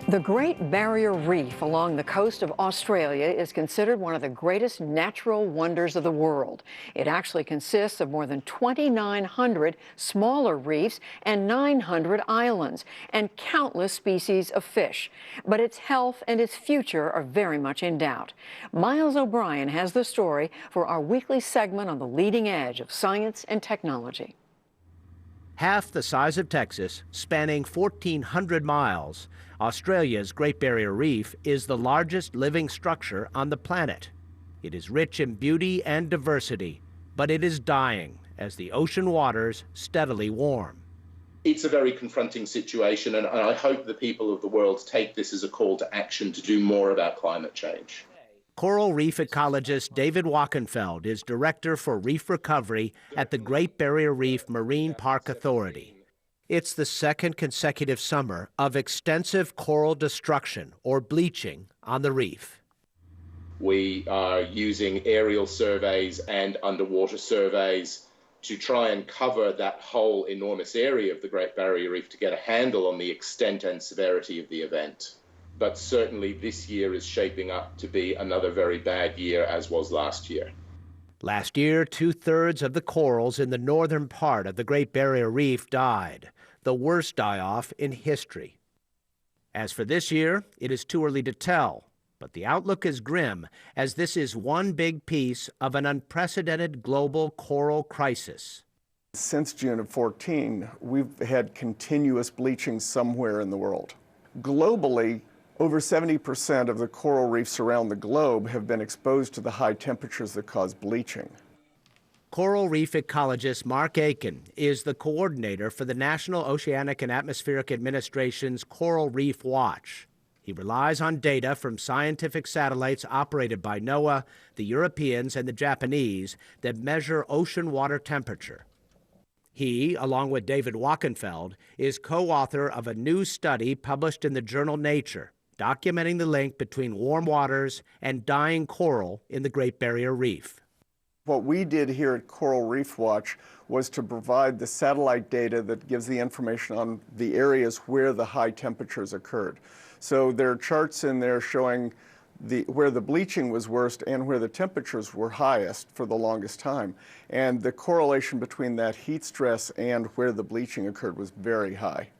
The Great Barrier Reef along the coast of Australia is considered one of the greatest natural wonders of the world. It actually consists of more than 2,900 smaller reefs and 900 islands and countless species of fish. But its health and its future are very much in doubt. Miles O'Brien has the story for our weekly segment on the leading edge of science and technology. Half the size of Texas, spanning 1,400 miles, Australia's Great Barrier Reef is the largest living structure on the planet. It is rich in beauty and diversity, but it is dying as the ocean waters steadily warm. It's a very confronting situation, and I hope the people of the world take this as a call to action to do more about climate change. Coral reef ecologist David Wachenfeld is director for reef recovery at the Great Barrier Reef Marine Park Authority. It's the second consecutive summer of extensive coral destruction, or bleaching, on the reef. We are using aerial surveys and underwater surveys to try and cover that whole enormous area of the Great Barrier Reef to get a handle on the extent and severity of the event. But certainly this year is shaping up to be another very bad year, as was last year. Last year, 2/3 of the corals in the northern part of the Great Barrier Reef died, the worst die-off in history. As for this year, it is too early to tell, but the outlook is grim, as this is one big piece of an unprecedented global coral crisis. Since June of 14, we've had continuous bleaching somewhere in the world. Globally, over 70% of the coral reefs around the globe have been exposed to the high temperatures that cause bleaching. Coral reef ecologist Mark Aiken is the coordinator for the National Oceanic and Atmospheric Administration's Coral Reef Watch. He relies on data from scientific satellites operated by NOAA, the Europeans, and the Japanese that measure ocean water temperature. He, along with David Wachenfeld, is co-author of a new study published in the journal Nature, documenting the link between warm waters and dying coral in the Great Barrier Reef. What we did here at Coral Reef Watch was to provide the satellite data that gives the information on the areas where the high temperatures occurred. So there are charts in there showing where the bleaching was worst and where the temperatures were highest for the longest time. And the correlation between that heat stress and where the bleaching occurred was very high.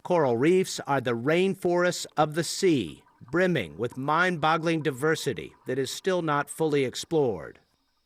Coral reefs are the rainforests of the sea, brimming with mind-boggling diversity that is still not fully explored.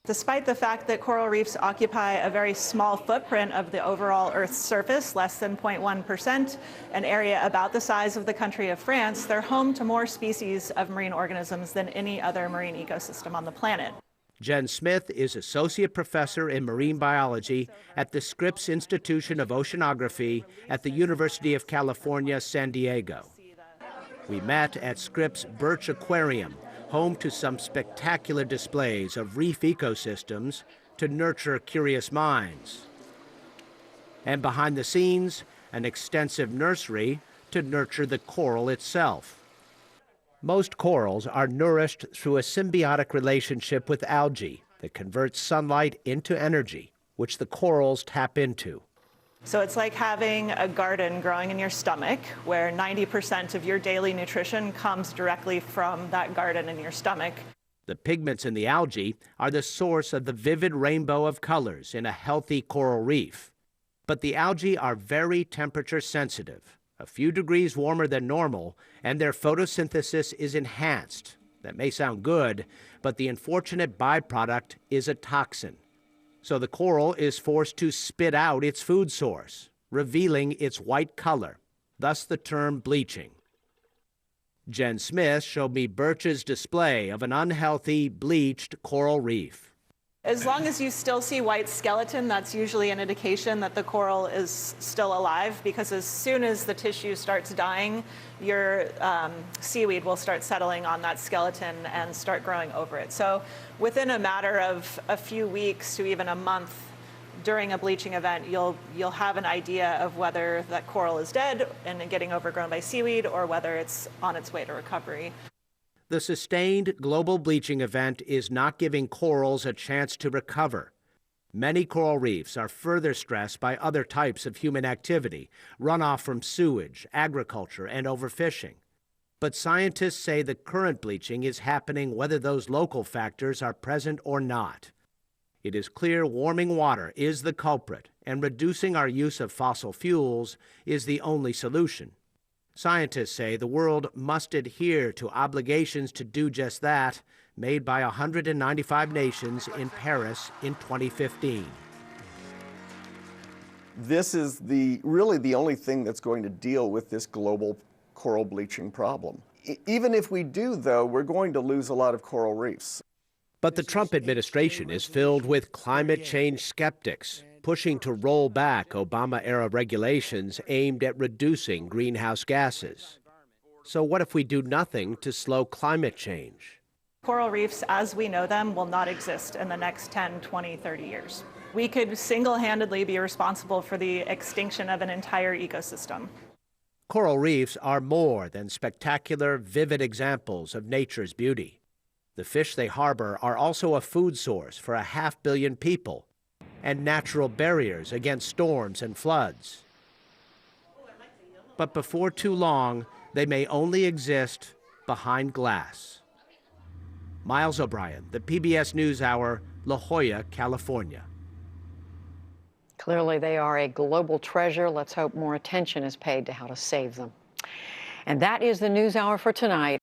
Despite the fact that coral reefs occupy a very small footprint of the overall Earth's surface, less than 0.1%, an area about the size of the country of France, they're home to more species of marine organisms than any other marine ecosystem on the planet. Jen Smith is Associate Professor in Marine Biology at the Scripps Institution of Oceanography at the University of California, San Diego. We met at Scripps Birch Aquarium, home to some spectacular displays of reef ecosystems to nurture curious minds. And behind the scenes, an extensive nursery to nurture the coral itself. Most corals are nourished through a symbiotic relationship with algae that converts sunlight into energy, which the corals tap into. So it's like having a garden growing in your stomach, where 90% of your daily nutrition comes directly from that garden in your stomach. The pigments in the algae are the source of the vivid rainbow of colors in a healthy coral reef. But the algae are very temperature sensitive, a few degrees warmer than normal, and their photosynthesis is enhanced. That may sound good, but the unfortunate byproduct is a toxin. So the coral is forced to spit out its food source, revealing its white color, thus the term bleaching. Jen Smith showed me Birch's display of an unhealthy, bleached coral reef. As long as you still see white skeleton, that's usually an indication that the coral is still alive, because as soon as the tissue starts dying, your seaweed will start settling on that skeleton and start growing over it. So within a matter of a few weeks to even a month during a bleaching event, you'll have an idea of whether that coral is dead and getting overgrown by seaweed, or whether it's on its way to recovery. The sustained global bleaching event is not giving corals a chance to recover. Many coral reefs are further stressed by other types of human activity, runoff from sewage, agriculture, and overfishing. But scientists say the current bleaching is happening whether those local factors are present or not. It is clear warming water is the culprit, and reducing our use of fossil fuels is the only solution. Scientists say the world must adhere to obligations to do just that, made by 195 nations in Paris in 2015. This is really the only thing that's going to deal with this global coral bleaching problem. Even if we do, though, we're going to lose a lot of coral reefs. But the Trump administration is filled with climate change skeptics, pushing to roll back Obama-era regulations aimed at reducing greenhouse gases. So what if we do nothing to slow climate change? Coral reefs, as we know them, will not exist in the next 10, 20, 30 years. We could single-handedly be responsible for the extinction of an entire ecosystem. Coral reefs are more than spectacular, vivid examples of nature's beauty. The fish they harbor are also a food source for 500 million people and natural barriers against storms and floods. But before too long, they may only exist behind glass. Miles O'Brien, the PBS NewsHour, La Jolla, California. Clearly, they are a global treasure. Let's hope more attention is paid to how to save them. And that is the NewsHour for tonight.